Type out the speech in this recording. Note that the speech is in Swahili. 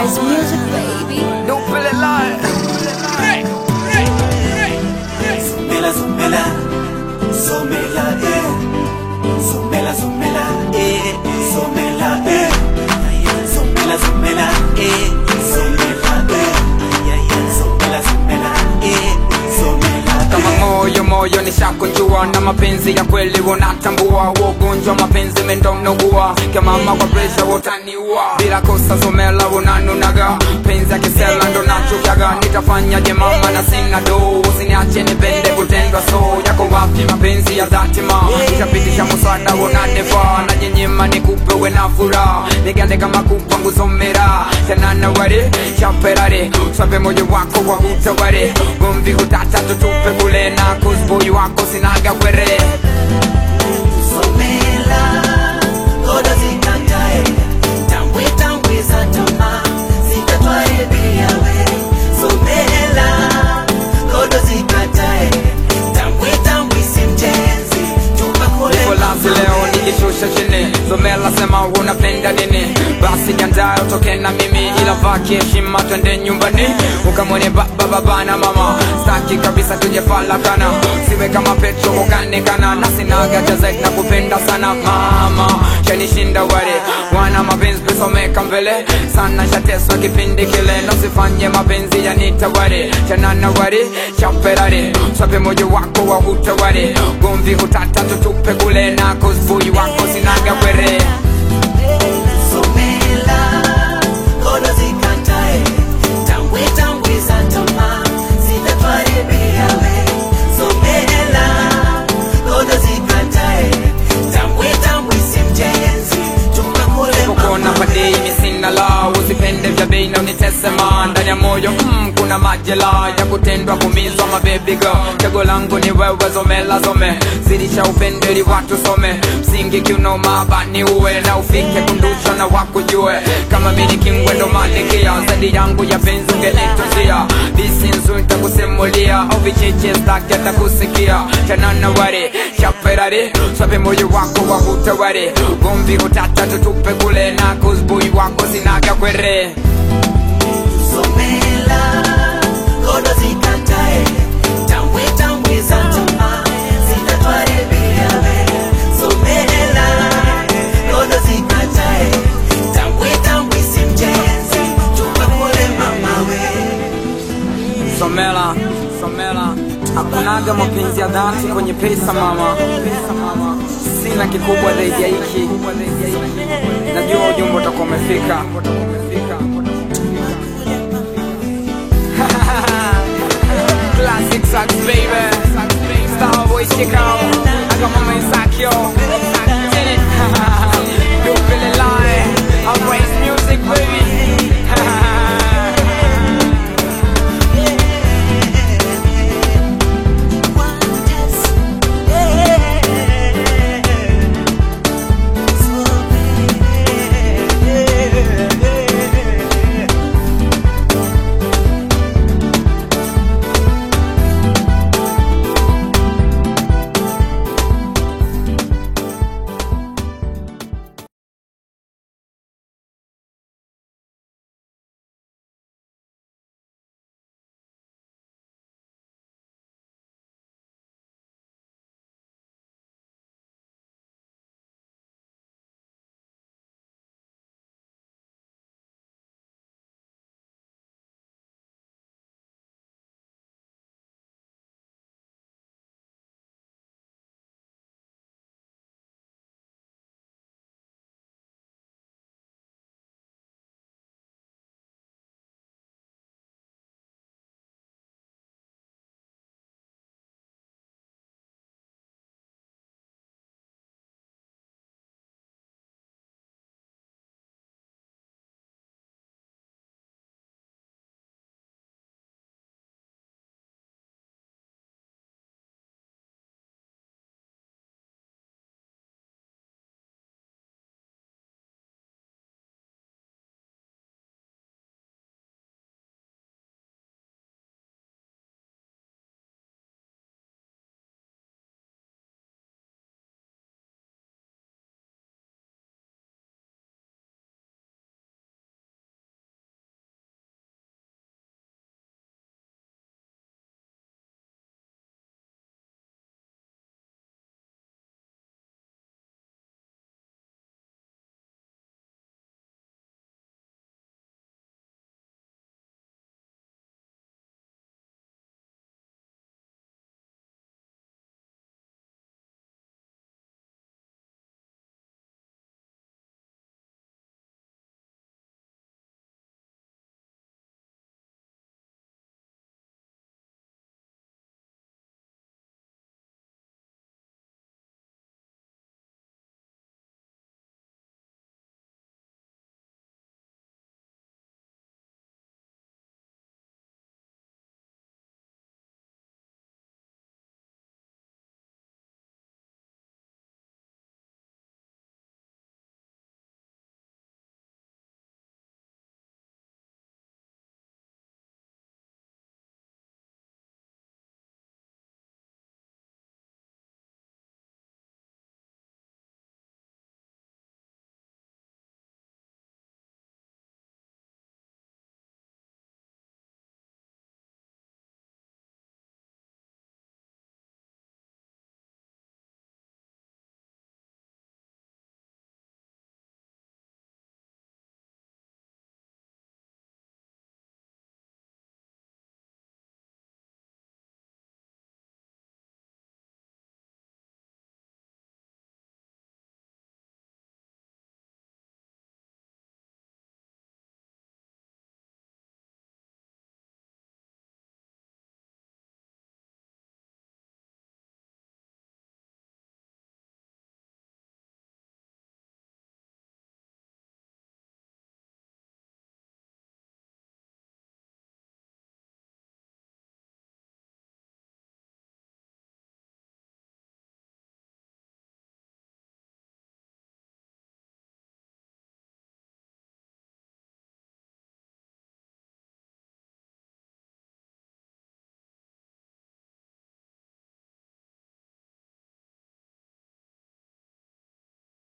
Rise music, baby. Don't feel it live. Zumela, zumela, zumela, zumela, zumela, zumela, zumela, zumela, zumela, zumela, zumela. Kama moyo nishakunjua, na mapenzi ya kweli unatambua. Ugonjwa mapenzi mendomnogua, kama kwa pressure utaniua. Bila kosa zumela unanunaga, penzi ya kisela ndo nachukiaga. Nitafanyaje mama na sina do, usiniache nipende kutendwa so. Yako wapi mapenzi ya dhati ma, nishapitisha muswada unanifaa. Na nyenyema nikupe we na furaha, nigande kama kupa nguzomera. Tena wari, chaperare, swape moyo wako wa hutaware. Gomvi hutata tutupe kule na kuzboyu wako sinaga kwere. Zumela, kodo zikantae, tambwe tambwe za toma, zitatwae pia we. Zumela, kodo zikantae, tambwe tambwe simjenzi, tupakule Nikolanzi leo nijishusha chini, Zumela sema unapenda nini. Basi jandaye utoke na mimi, ila vaki heshima twende nyumbani. Ukamwone baba na mama, staki kabisa tujefalakana. Siwe kama Petro ukanekana, na sinaga jazet na kupenda sana mama. Shanishinda wale, wana mapenzi pesa umeka mbele. Sana shateswa kipindi kile, na usifanye mapenzi ya nitaware. Chanana wale, chaperare, swape moyo wako wa hutaware. Gomvi hutata tutupe kule na kuzbuyu wako sinaga kwere. Zumela, kodo zikantae, tambwe tambwe za toma, zitatwae pia we. Zumela, kodo zikantae, tambwe tambwe simjenzi, tupakule Kukona padei misina la, usipende vya bei na unitesema. Ndani ya moyo kuna majela ya kutendwa kumizwa mababy girl. Chago langu ni wewe Zumela zome, zidisha upendeli watu some. Msingi kiuno mabani uwe, na ufike kundusha na wakujue. Kama mini kingwe ndo malikia, zaidi yangu ya penzi ungenituzia. Bisi nzu nitakusimulia, au vicheche staki atakusikia. Chanana ware, chaperare, swape moyo wako wa hutaware. Gomvi hutata tutupe kule na kuzbuyu wako sinaga kwere. Zumela, kodo zikantae, tambwe tambwe za toma, zitatwae pia we. Zumela, kodo zikantae, tambwe tambwe simjenzi, tupakule mama we. Zumela, hakunaga mapenzi ya dhati kwenye pesa mama. Sina kikubwa zaidi ya hiki, najua ujumbe utakuwa umefika. Classic sucks baby, Starboy check out, I got my man Sakyo.